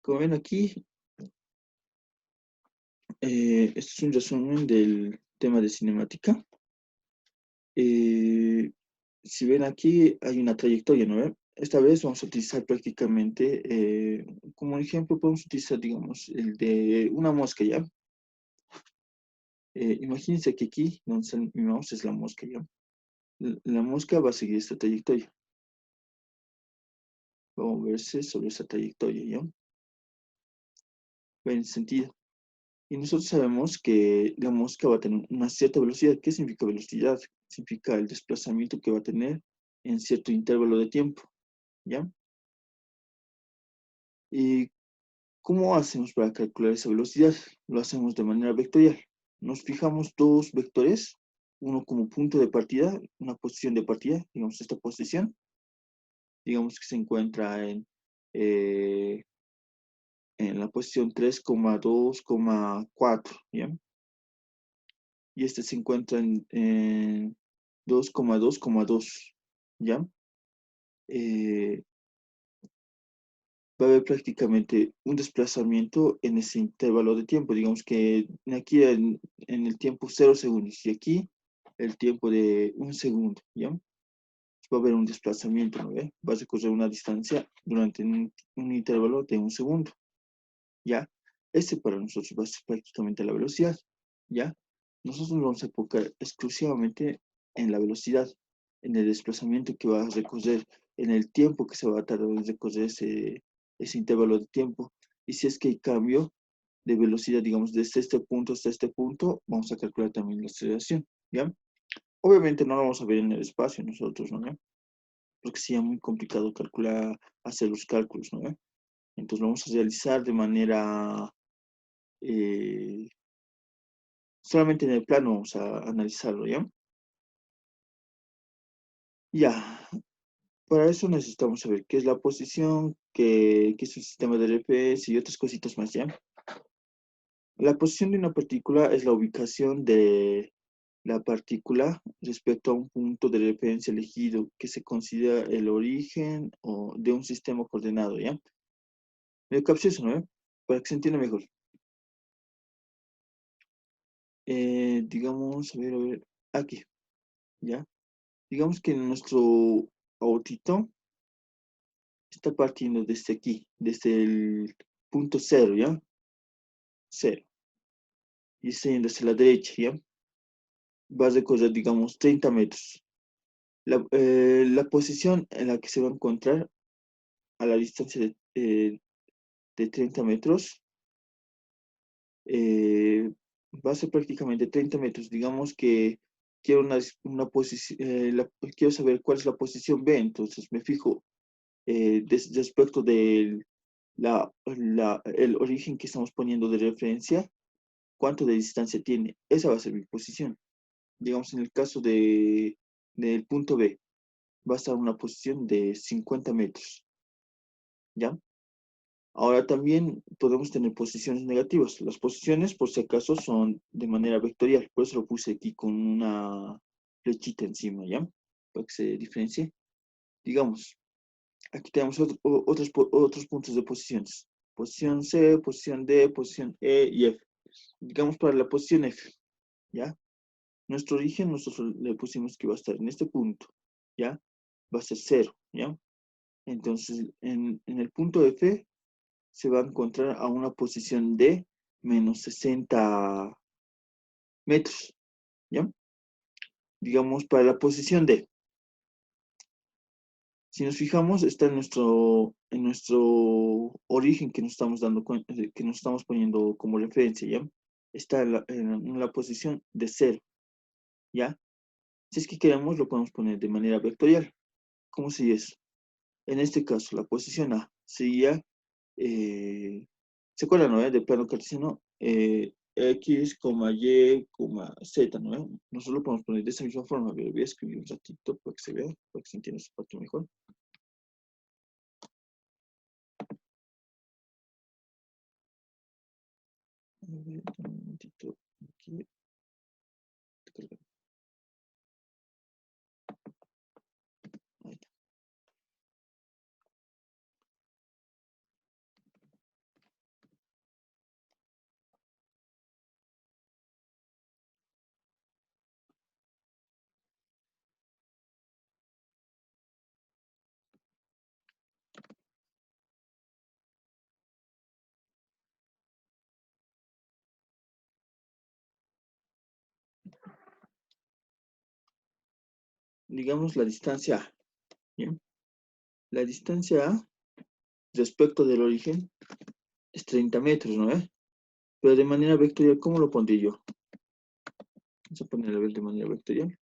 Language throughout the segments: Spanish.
Como ven aquí, este es un resumen del tema de cinemática. Eh, si ven aquí, hay una trayectoria, ¿no ven? Esta vez vamos a utilizar prácticamente, como ejemplo, podemos utilizar, digamos, el de una mosca, ¿ya? Imagínense que aquí, donde está mi mouse, es la mosca, ¿ya? La mosca va a seguir esta trayectoria. Va a moverse sobre esa trayectoria, ¿ya? Va en sentido. Y nosotros sabemos que la mosca va a tener una cierta velocidad. ¿Qué significa velocidad? Significa el desplazamiento que va a tener en cierto intervalo de tiempo, ¿ya? ¿Y cómo hacemos para calcular esa velocidad? Lo hacemos de manera vectorial. Nos fijamos dos vectores, uno como punto de partida, una posición de partida, digamos esta posición, digamos que se encuentra eh, en la posición 3,2,4, ¿ya? Y este se encuentra en 2,2,2, ¿ya? Eh, Va a haber prácticamente un desplazamiento en ese intervalo de tiempo. Digamos que aquí en el tiempo 0 segundos y aquí el tiempo de 1 segundo, ¿ya? Va a haber un desplazamiento, ¿no ve? Va a recorrer una distancia durante un intervalo de 1 segundo, ¿ya? Este para nosotros va a ser prácticamente la velocidad, ¿ya? Nosotros nos vamos a enfocar exclusivamente en la velocidad, en el desplazamiento que va a recorrer, en el tiempo que se va a tardar en recorrer ese intervalo de tiempo. Y si es que hay cambio de velocidad, digamos, desde este punto hasta este punto, vamos a calcular también la aceleración, ¿ya? Obviamente no lo vamos a ver en el espacio nosotros, ¿no? Porque sería muy complicado calcular, hacer los cálculos, ¿no? Entonces lo vamos a realizar de manera eh, solamente en el plano vamos a analizarlo, ¿ya? Ya, para eso necesitamos saber qué es la posición, qué es un sistema de RPS y otras cositas más, ¿ya? La posición de una partícula es la ubicación de la partícula respecto a un punto de referencia elegido que se considera el origen o de un sistema coordenado, ¿ya? El capcioso, ¿no? Para que se entienda mejor. Digamos, a ver, aquí, ¿ya? Digamos que nuestro autito está partiendo desde aquí, desde el punto cero, ¿ya? Cero. Y está yendo hacia la derecha, ¿ya? Va a recorrer, digamos, 30 metros. La posición en la que se va a encontrar a la distancia de 30 metros eh, va a ser prácticamente 30 metros. Digamos que quiero una posición, quiero saber cuál es la posición B, entonces me fijo respecto del el origen que estamos poniendo de referencia, cuánto de distancia tiene. Esa va a ser mi posición. Digamos, en el caso del punto B, va a estar una posición de 50 metros, ¿ya? Ahora también podemos tener posiciones negativas. Las posiciones, por si acaso, son de manera vectorial. Por eso lo puse aquí con una flechita encima, ¿ya? Para que se diferencie. Digamos, aquí tenemos otros puntos de posiciones. Posición C, posición D, posición E y F. Digamos para la posición F, ¿ya? Nuestro origen, nosotros le pusimos que va a estar en este punto, ¿ya? Va a ser cero, ¿ya? Entonces, en el punto F se va a encontrar a una posición de menos 60 metros, ¿ya? Digamos, para la posición D. Si nos fijamos, está en nuestro origen que nos estamos que nos estamos poniendo como referencia, ¿ya? Está en la posición de cero, ¿ya? Si es que queremos, lo podemos poner de manera vectorial. ¿Cómo sería eso? En este caso, la posición A sería, ¿se acuerdan, no? De plano cartesiano, X, Y, Z, ¿no? Nosotros lo podemos poner de esa misma forma. Pero voy a escribir un ratito para que se vea, para que se entienda esa parte mejor. A ver, un momentito. Aquí. Ahí está. digamos, la distancia A, ¿bien? La distancia A respecto del origen es 30 metros, ¿no ve? Pero de manera vectorial, ¿cómo lo pondré yo? Vamos a poner a ver de manera vectorial.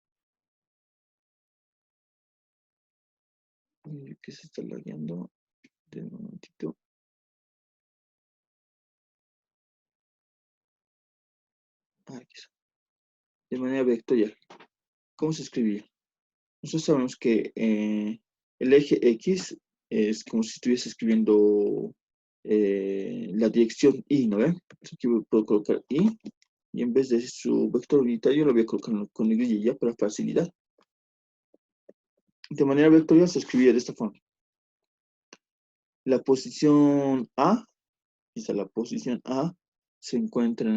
¿Qué se está lagueando? De un momentito. Aquí está. De manera vectorial. ¿Cómo se escribía? Nosotros sabemos que el eje X es como si estuviese escribiendo la dirección Y, ¿no ve? Aquí puedo colocar y en vez de su vector unitario lo voy a colocar con Y ya para facilidad. De manera vectorial se escribía de esta forma. La posición A, quizá la posición A, se encuentra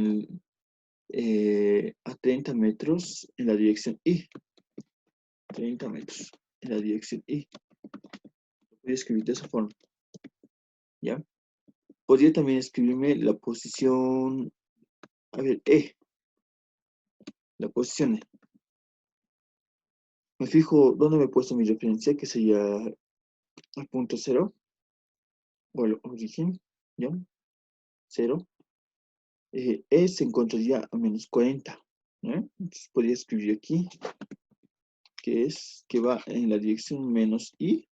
a 30 metros en la dirección Y. 30 metros en la dirección Y. Lo voy a escribir de esa forma, ¿ya? Podría también escribirme la posición, a ver, la posición E. Me fijo dónde me he puesto mi referencia, que sería el punto 0, o el origen, ¿ya? 0. Se encontraría a menos 40, ¿no? Entonces podría escribir aquí, que va en la dirección menos I,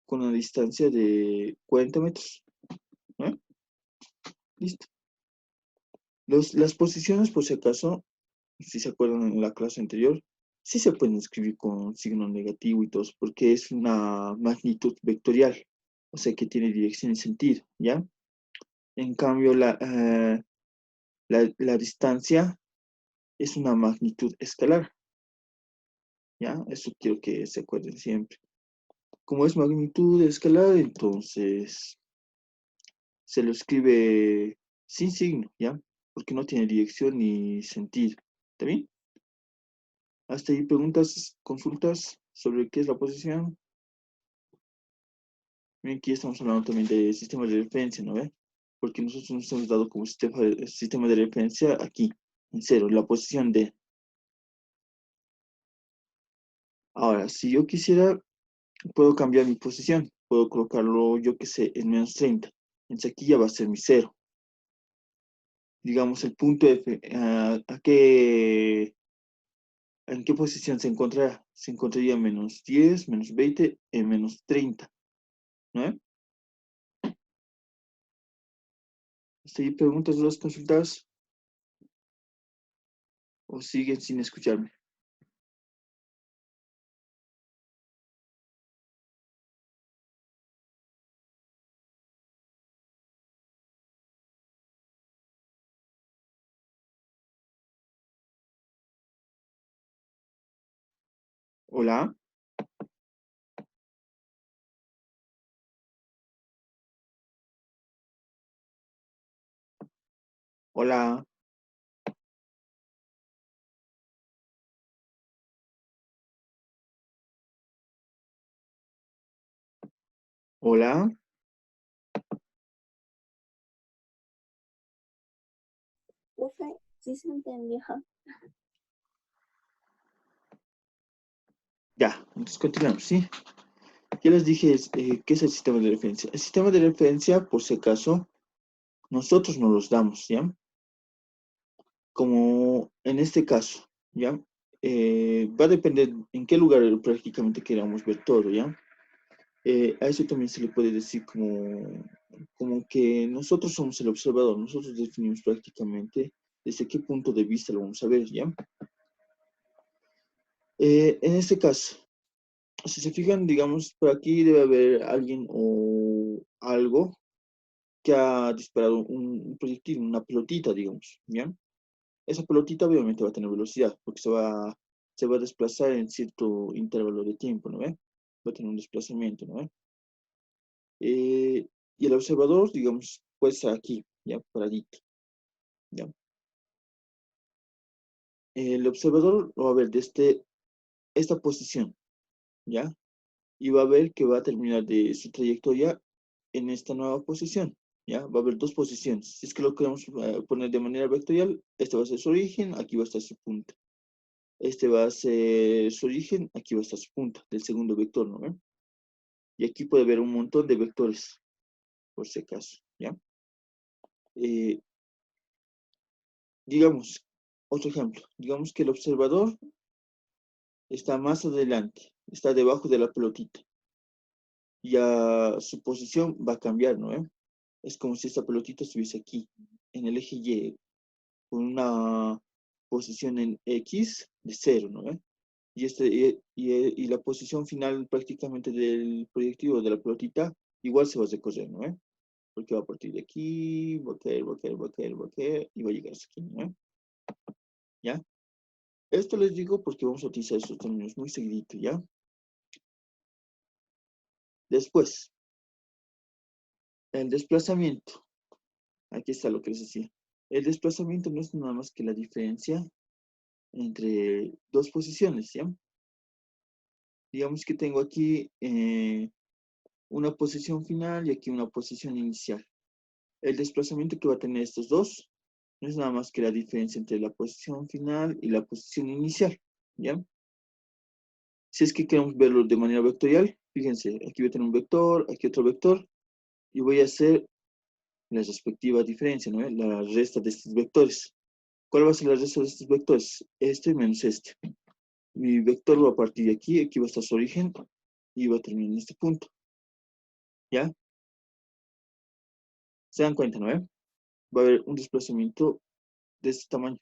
con una distancia de 40 metros, ¿no? Listo. Las posiciones, por si acaso, si se acuerdan en la clase anterior, sí se pueden escribir con signo negativo y todo eso, porque es una magnitud vectorial, o sea que tiene dirección y sentido, ¿ya? En cambio, la distancia es una magnitud escalar, ¿ya? Eso quiero que se acuerden siempre. Como es magnitud escalar, entonces se lo escribe sin signo, ¿ya? Porque no tiene dirección ni sentido, ¿está bien? Hasta ahí preguntas, consultas sobre qué es la posición. Bien, aquí estamos hablando también de sistemas de referencia, ¿no ve? Porque nosotros nos hemos dado como sistema de referencia aquí, en 0, la posición D. Ahora, si yo quisiera, puedo cambiar mi posición. Puedo colocarlo, yo que sé, en menos 30. Entonces aquí ya va a ser mi 0. Digamos, el punto F, ¿en qué posición se encontrará? Se encontraría menos 10, menos 20, en menos 30, ¿no ve? ¿Hasta ahí preguntas, dudas, consultas? ¿O siguen sin escucharme? Hola, hola, hola, Profe, sí se entendió. ya, entonces continuamos, ¿sí? Ya les dije qué es el sistema de referencia. El sistema de referencia, por si acaso, nosotros nos los damos, ¿ya? Como en este caso, ¿ya? Va a depender en qué lugar prácticamente queramos ver todo, ¿ya? A eso también se le puede decir como que nosotros somos el observador, nosotros definimos prácticamente desde qué punto de vista lo vamos a ver, ¿ya? En este caso, si se fijan, digamos, por aquí debe haber alguien o algo que ha disparado un proyectil, una pelotita, digamos, ¿ya? Esa pelotita obviamente va a tener velocidad, porque se va a desplazar en cierto intervalo de tiempo, ¿no ve? Va a tener un desplazamiento, ¿no ve? Y el observador, digamos, puede estar aquí, ya, paradito, ¿ya? El observador lo va a ver desde esta posición, ¿ya? Y va a ver que va a terminar de su trayectoria en esta nueva posición, ¿ya? Va a haber dos posiciones. Si es que lo queremos poner de manera vectorial, este va a ser su origen, aquí va a estar su punto. Este va a ser su origen, aquí va a estar su punta del segundo vector, ¿no ven? Y aquí puede haber un montón de vectores, por si acaso, ¿ya? Eh, digamos, otro ejemplo, digamos que el observador está más adelante, está debajo de la pelotita. Ya su posición va a cambiar, ¿no? Es como si esta pelotita estuviese aquí, en el eje Y, con una posición en X de 0, ¿no? Y la posición final prácticamente del proyectil o de la pelotita igual se va a recorrer, ¿no? Porque va a partir de aquí, va a caer, va a caer, va a caer, va a caer, y va a llegar hasta aquí, ¿no? ¿Ya? Esto les digo porque vamos a utilizar estos términos muy seguidito, ¿ya? Después, el desplazamiento. Aquí está lo que les decía. El desplazamiento no es nada más que la diferencia entre dos posiciones, ¿ya? Digamos que tengo aquí una posición final y aquí una posición inicial. El desplazamiento que va a tener estos dos no es nada más que la diferencia entre la posición final y la posición inicial, ¿ya? Si es que queremos verlo de manera vectorial, fíjense, aquí voy a tener un vector, aquí otro vector, y voy a hacer la respectiva diferencia, ¿no? La resta de estos vectores. ¿Cuál va a ser la resta de estos vectores? Este menos este. Mi vector va a partir de aquí, aquí va a estar su origen, y va a terminar en este punto, ¿ya? ¿Se dan cuenta, no? Va a haber un desplazamiento de este tamaño.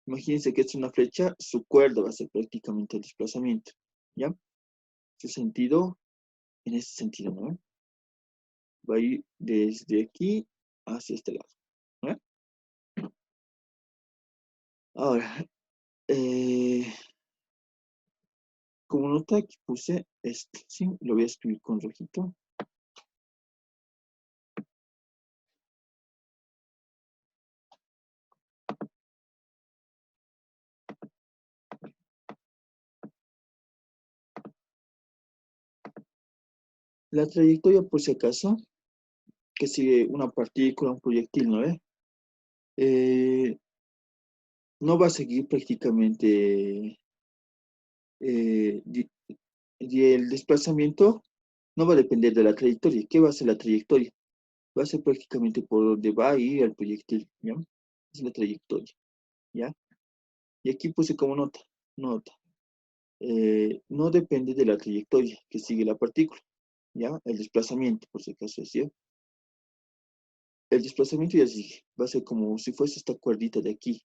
Imagínense que es una flecha, su cuerda va a ser prácticamente el desplazamiento, ¿ya? Su sentido, en este sentido, ¿no? Va a ir desde aquí hacia este lado, ¿no? Ahora, como nota aquí puse esto, ¿sí? Lo voy a escribir con rojito. La trayectoria, por si acaso, que sigue una partícula, un proyectil, ¿no? Eh, no va a seguir prácticamente y el desplazamiento no va a depender de la trayectoria. ¿Qué va a ser la trayectoria? Va a ser prácticamente por donde va a ir el proyectil, ¿ya? Es la trayectoria, ¿ya? Y aquí puse como nota. No depende de la trayectoria que sigue la partícula, ¿ya? El desplazamiento, por si acaso decía. El desplazamiento ya sigue. Va a ser como si fuese esta cuerdita de aquí,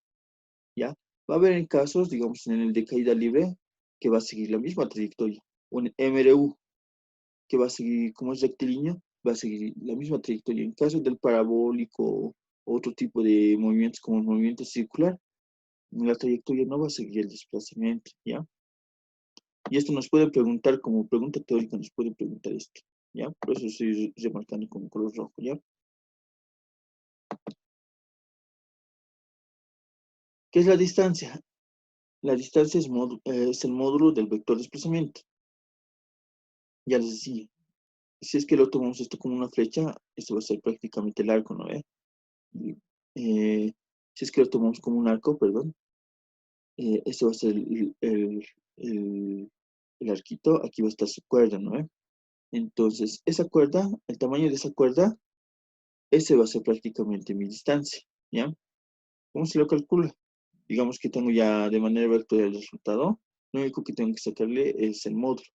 ¿ya? Va a haber en casos, digamos, en el de caída libre, que va a seguir la misma trayectoria. Un MRU, que va a seguir, como es rectilíneo, va a seguir la misma trayectoria. En caso del parabólico o otro tipo de movimientos como el movimiento circular, la trayectoria no va a seguir el desplazamiento, ¿ya? Y esto nos puede preguntar, como pregunta teórica, nos puede preguntar esto, ¿ya? Por eso estoy remarcando con color rojo, ¿ya? ¿Qué es la distancia? La distancia es el módulo del vector de desplazamiento. Ya les decía, si es que lo tomamos esto como una flecha, esto va a ser prácticamente el arco, ¿no? Si es que lo tomamos como un arco, perdón, este va a ser el arquito, aquí va a estar su cuerda, ¿no? Entonces, esa cuerda, el tamaño de esa cuerda, ese va a ser prácticamente mi distancia, ¿ya? ¿Cómo se lo calcula? Digamos que tengo ya de manera vectorial el resultado, lo único que tengo que sacarle es el módulo,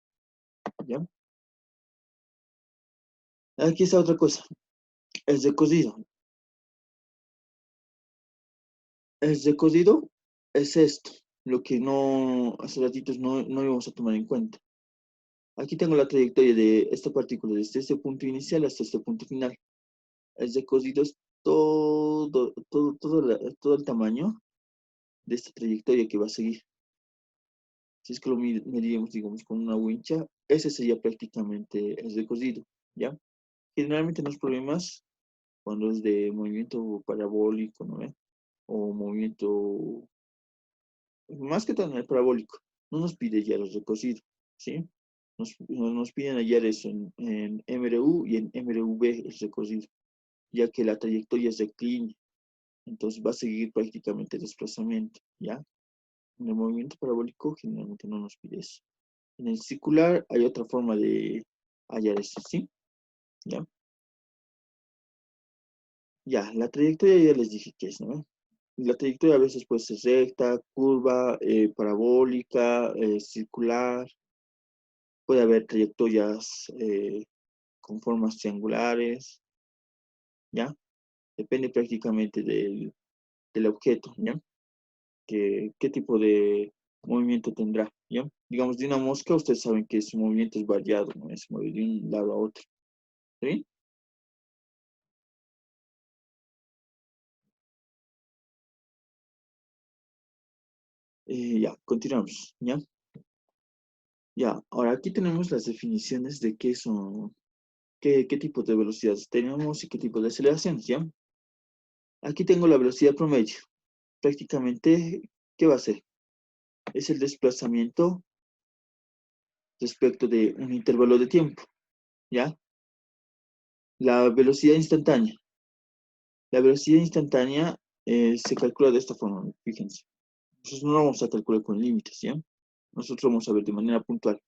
¿ya? Aquí está otra cosa, el recocido. El recocido es esto, lo que no, hace ratitos no íbamos a tomar en cuenta. Aquí tengo la trayectoria de esta partícula desde este punto inicial hasta este punto final. El recocido es todo el tamaño de esta trayectoria que va a seguir. Si es que lo medimos, digamos, con una wincha, ese sería prácticamente el recocido, ¿ya? Generalmente en los problemas, cuando es de movimiento parabólico, ¿no? O movimiento, más que todo en el parabólico, no nos pide ya los recocidos, ¿sí? Nos piden hallar eso en MRU y en MRV el recorrido, ya que la trayectoria es rectilínea, entonces va a seguir prácticamente el desplazamiento, ¿ya? En el movimiento parabólico generalmente no nos pide eso. En el circular hay otra forma de hallar eso, ¿sí? ¿Ya? Ya, la trayectoria ya les dije que es, ¿no? La trayectoria a veces puede ser recta, curva, parabólica, circular. Puede haber trayectorias con formas triangulares, ¿ya? Depende prácticamente del objeto, ¿ya? ¿Qué tipo de movimiento tendrá, ¿ya? Digamos, de una mosca, ustedes saben que su movimiento es variado, ¿no? Se mueve de un lado a otro, ¿sí? Ya, continuamos, ¿ya? Ya, ahora aquí tenemos las definiciones de qué son, qué tipo de velocidades tenemos y qué tipo de aceleraciones, ¿ya? Aquí tengo la velocidad promedio. Prácticamente, ¿qué va a ser? Es el desplazamiento respecto de un intervalo de tiempo, ¿ya? La velocidad instantánea. La velocidad instantánea se calcula de esta forma, fíjense. Nosotros no lo vamos a calcular con límites, ¿ya? Nosotros vamos a ver de manera puntual.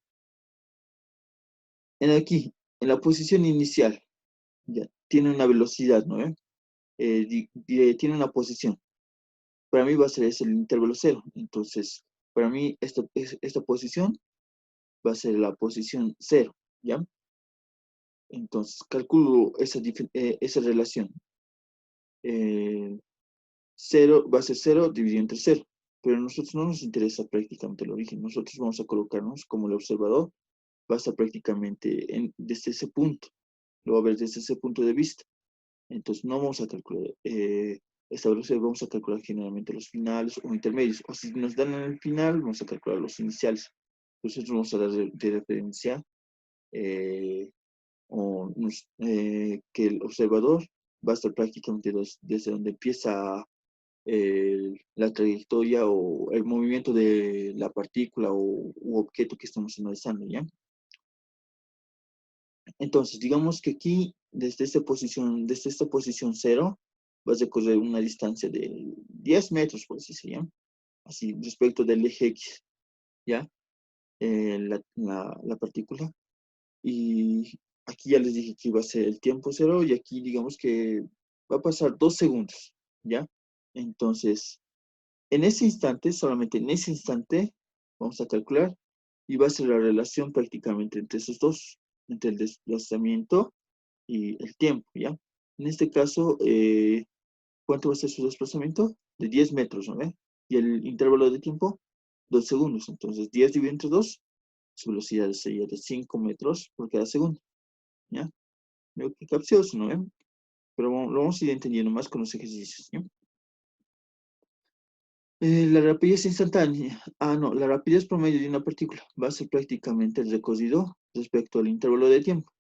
Aquí, en la posición inicial, ya, tiene una velocidad, ¿no? Tiene una posición. Para mí va a ser ese el intervalo cero. Entonces, para mí esta posición va a ser la posición cero, ¿ya? Entonces, calculo esa relación. Eh, Cero va a ser cero dividido entre cero. Pero a nosotros no nos interesa prácticamente el origen. Nosotros vamos a colocarnos como el observador va a estar prácticamente desde ese punto. Lo va a ver desde ese punto de vista. Entonces no vamos a calcular esta velocidad, vamos a calcular generalmente los finales o intermedios. O si nos dan en el final, vamos a calcular los iniciales. Entonces vamos a dar de referencia eh, que el observador va a estar prácticamente desde donde empieza la trayectoria o el movimiento de la partícula u objeto que estamos analizando, ¿ya? Entonces, digamos que aquí, desde esta posición cero, vas a correr una distancia de 10 metros, por así se llama, así, respecto del eje X, ¿ya? La partícula. Y aquí ya les dije que iba a ser el tiempo cero y aquí digamos que va a pasar 2 segundos, ¿ya? Entonces, en ese instante, solamente en ese instante, vamos a calcular y va a ser la relación prácticamente entre esos dos, entre el desplazamiento y el tiempo, ¿ya? En este caso, ¿cuánto va a ser su desplazamiento? De 10 metros, ¿no ve? Y el intervalo de tiempo, 2 segundos. Entonces, 10 dividido entre 2, su velocidad sería de 5 metros por cada segundo, ¿ya? Veo que capcioso, ¿no ve? Pero lo vamos a ir entendiendo más con los ejercicios, ¿ya? La rapidez instantánea. No, la rapidez promedio de una partícula va a ser prácticamente el recorrido respecto al intervalo de tiempo.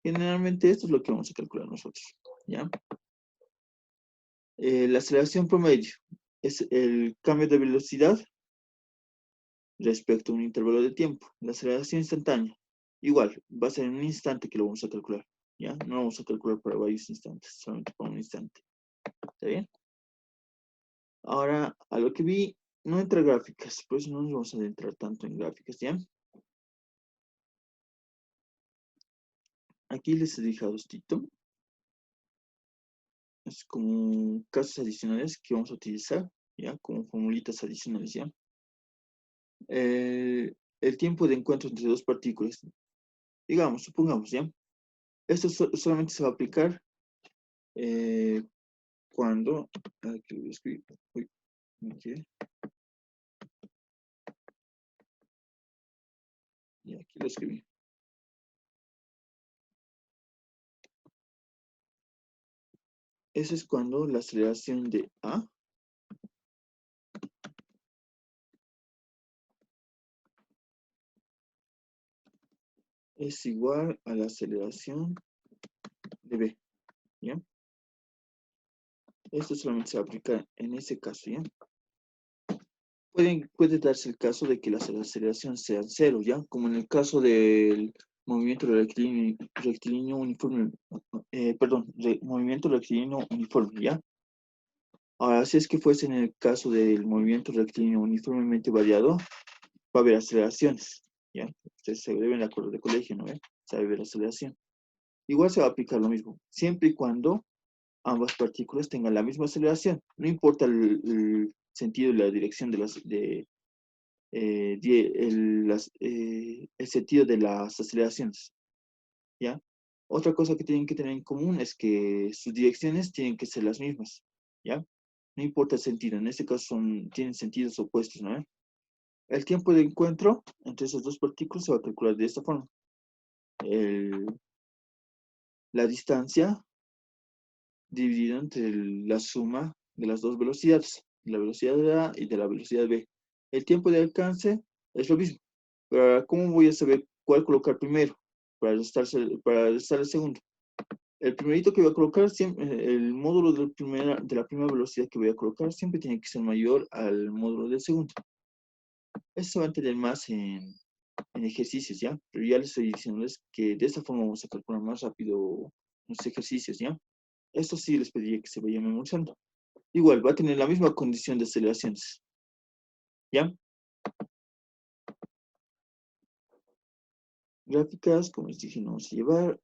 Generalmente esto es lo que vamos a calcular nosotros, ¿ya? La aceleración promedio es el cambio de velocidad respecto a un intervalo de tiempo. La aceleración instantánea, igual, va a ser en un instante que lo vamos a calcular, ¿ya? No lo vamos a calcular para varios instantes, solamente para un instante. ¿Está bien? Ahora, a lo que vi, no entra gráficas, por eso no nos vamos a adentrar tanto en gráficas, ¿ya? Aquí les he dejado esto. Es como casos adicionales que vamos a utilizar, ¿ya? Como formulitas adicionales, ¿ya? El tiempo de encuentro entre dos partículas. Digamos, supongamos, ¿ya? Esto solamente se va a aplicar eh, cuando... Aquí lo voy a escribir. Uy, aquí, y aquí lo escribí. Eso es cuando la aceleración de A es igual a la aceleración de B, ¿ya? Esto solamente se va a aplicar en ese caso, ¿ya? Puede darse el caso de que las aceleraciones sean cero, ¿ya? Como en el caso del movimiento rectilíneo uniforme, perdón, movimiento rectilíneo uniforme, ¿ya? Ahora, si es que fuese en el caso del movimiento rectilíneo uniformemente variado, va a haber aceleraciones, ¿ya? Ustedes se deben de acuerdo de colegio, ¿no? Se va a haber aceleración. Igual se va a aplicar lo mismo, siempre y cuando ambas partículas tengan la misma aceleración. No importa el sentido y la dirección de el sentido de las aceleraciones, ¿ya? Otra cosa que tienen que tener en común es que sus direcciones tienen que ser las mismas, ¿ya? No importa el sentido, en este caso tienen sentidos opuestos, ¿no? El tiempo de encuentro entre esas dos partículas se va a calcular de esta forma. La distancia dividido entre la suma de las dos velocidades, la velocidad de A y de la velocidad B. El tiempo de alcance es lo mismo. Pero ahora, ¿cómo voy a saber cuál colocar primero para restar el segundo? El primerito que voy a colocar, el módulo de la primera velocidad que voy a colocar siempre tiene que ser mayor al módulo del segundo. Eso se va a entender más en ejercicios, ¿ya? Pero ya les estoy diciéndoles que de esta forma vamos a calcular más rápido los ejercicios, ¿ya? Esto sí les pediría que se vayan memorizando. Igual, va a tener la misma condición de aceleraciones. ¿Ya? Gráficas, como les dije, no vamos a llevar.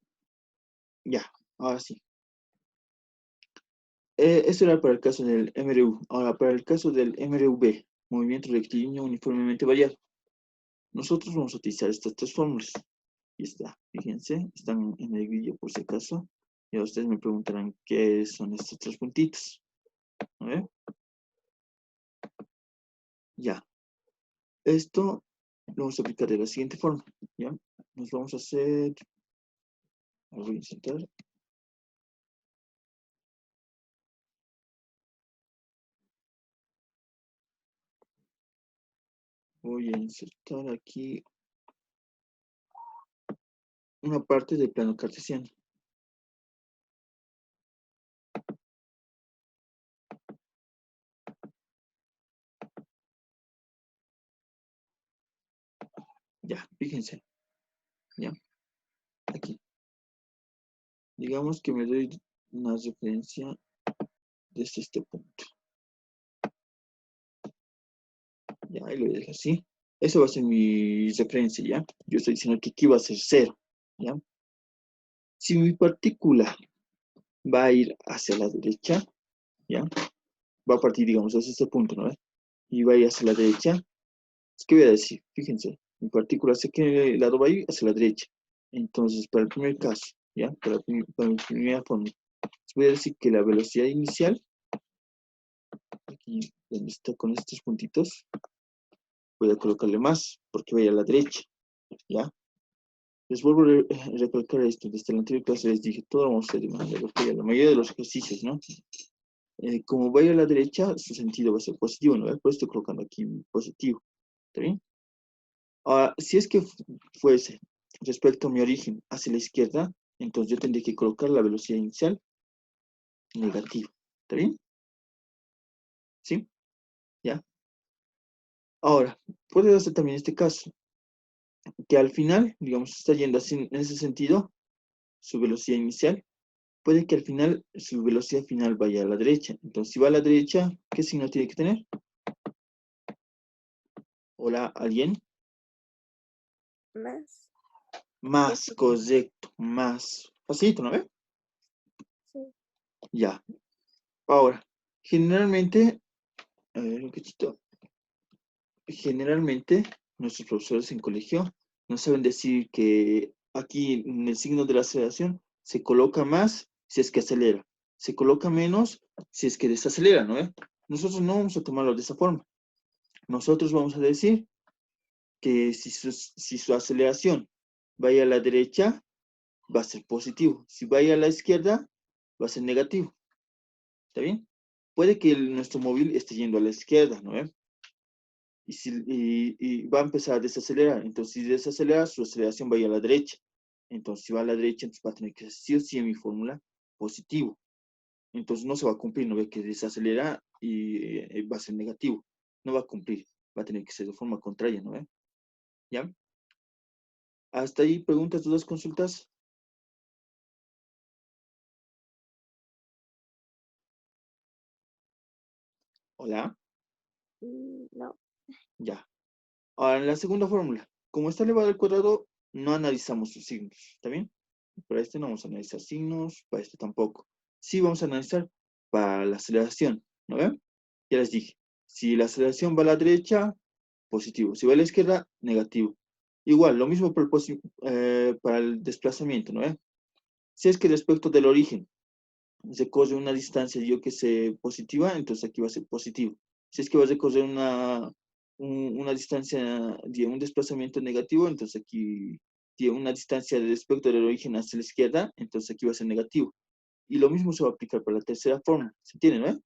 Ya, ahora sí. Esto era para el caso del MRU. Ahora, para el caso del MRUB, movimiento rectilíneo uniformemente variado. Nosotros vamos a utilizar estas tres fórmulas. Y está, fíjense, están en el vídeo por si acaso. Y ahora ustedes me preguntarán qué son estos tres puntitos. A ver. Ya. Esto lo vamos a aplicar de la siguiente forma. ¿Ya? Nos vamos a hacer. Voy a insertar. Voy a insertar aquí una parte del plano cartesiano. Ya, fíjense. Ya, aquí. Digamos que me doy una referencia desde este punto. Ya, ahí lo dejo así. Eso va a ser mi referencia, ¿ya? Yo estoy diciendo que aquí va a ser cero, ¿ya? Si mi partícula va a ir hacia la derecha, ¿ya? Va a partir, digamos, desde este punto, ¿no? Y va a ir hacia la derecha. ¿Qué voy a decir? Fíjense, mi partícula, ¿hacia qué lado va a ir? Hacia la derecha. Entonces, para el primer caso, ¿ya? Para mi primera fórmula, voy a decir que la velocidad inicial, aquí donde está con estos puntitos, voy a colocarle más, porque voy a la derecha, ¿ya? Les vuelvo a recalcar esto, desde la anterior clase les dije, todo vamos a hacer de manera local, la mayoría de los ejercicios, ¿no? Como vaya a la derecha, su sentido va a ser positivo, ¿no? Por eso estoy colocando aquí positivo, ¿está bien? Ahora, si es que fuese respecto a mi origen hacia la izquierda, entonces yo tendría que colocar la velocidad inicial negativa, ¿está bien? ¿Sí? ¿Ya? Ahora, puede darse también este caso, que al final, digamos, está yendo así en ese sentido, su velocidad inicial, puede que al final su velocidad final vaya a la derecha. Entonces, si va a la derecha, ¿qué signo tiene que tener? Hola, ¿alguien? Más. Más, Positivo. correcto, más. Facilito, ¿no ve? Sí. Ya. Ahora, generalmente, a ver un cachito. Generalmente, nuestros profesores en colegio nos saben decir que aquí en el signo de la aceleración se coloca más si es que acelera, se coloca menos si es que desacelera, ¿no? Nosotros no vamos a tomarlo de esa forma. Nosotros vamos a decir que si su aceleración vaya a la derecha, va a ser positivo. Si vaya a la izquierda, va a ser negativo. ¿Está bien? Puede que nuestro móvil esté yendo a la izquierda, ¿no? Y va a empezar a desacelerar. Entonces, si desacelera, su aceleración va a ir a la derecha. Entonces, si va a la derecha, entonces va a tener que ser sí o sí en mi fórmula positivo. Entonces, no se va a cumplir, no ve que desacelera y va a ser negativo. No va a cumplir, va a tener que ser de forma contraria, ¿no ve? ¿Ya? Hasta ahí, preguntas, dudas, consultas. Hola, No. ya. Ahora, en la segunda fórmula, como está elevado al cuadrado, no analizamos sus signos, ¿está bien? Para este no vamos a analizar signos, para este tampoco. Sí vamos a analizar para la aceleración, ¿no ven? Ya les dije, si la aceleración va a la derecha, positivo. Si va a la izquierda, negativo. Igual, lo mismo para el desplazamiento, ¿no ven? Si es que respecto del origen se corre una distancia, yo que sé, positiva, entonces aquí va a ser positivo. Si es que vas a correr una distancia de un desplazamiento negativo, entonces aquí tiene una distancia de respecto del origen hacia la izquierda, entonces aquí va a ser negativo. Y lo mismo se va a aplicar para la tercera forma, ¿se entiende, no?